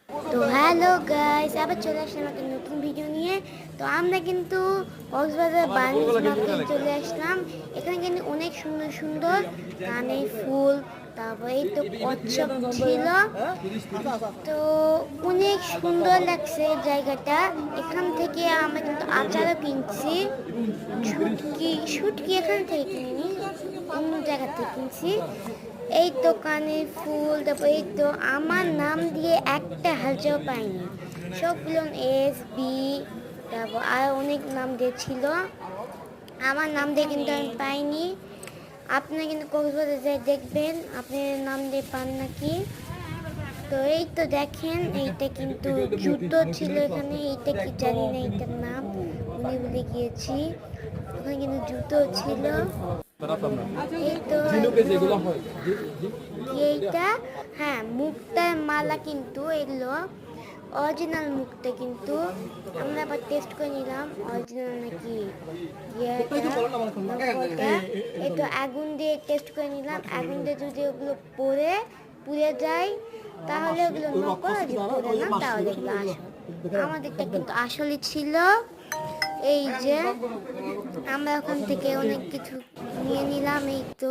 তো hello guys, আবার চলে আসলাম একটা নতুন ভিডিও নিয়ে। তো আমরা কিন্তু কক্সবাজার বার্নিজ মার্কেটে চলে আসলাম। এখানে কিন্তু অনেক সুন্দর সুন্দর কানের ফুল, তারপরে এই তো কচ্ছপ ছিল। তো অনেক সুন্দর লাগছে জায়গাটা। এখান থেকে আমরা কিন্তু আচারও কিনছি। শুটকি শুটকি এখান থেকে কিনিনি, অন্য জায়গা থেকে কিনছি। এই তো কানের ফুল, তারপর এই তো আমার নাম দিয়ে একটা হাজারও পাইনি, সবগুলো SB, তারপর আর অনেক নাম দিয়ে ছিল। আমার নাম দিয়ে কিন্তু আমি পাইনি। আপনি কিন্তু কক্সবাজার যাই দেখবেন আপনার নাম দিয়ে পান নাকি। তো এই তো দেখেন, এইটা কিন্তু জুতো ছিল এখানে, এইটা কি জানি না, এইটার নাম ভুলে গিয়েছি। ওখানে কিন্তু জুতো ছিল। এই তো এইটা, হ্যাঁ, মুক্তার মালা কিন্তু এগুলো অরিজিনাল মুক্তা, কিন্তু আমরা আবার টেস্ট করে নিলাম অরিজিনাল নাকি নকলটা। এই তো আগুন দিয়ে টেস্ট করে নিলাম, আগুন দিয়ে যদি ওগুলো পুড়ে যায় তাহলে ওগুলো নকল, আর যদি পুড়ে না তাহলে ওগুলো আসল। আমাদেরটা কিন্তু আসলই ছিল। এই যে আমরা ওখান থেকে অনেক কিছু নিয়ে নিলাম। এই তো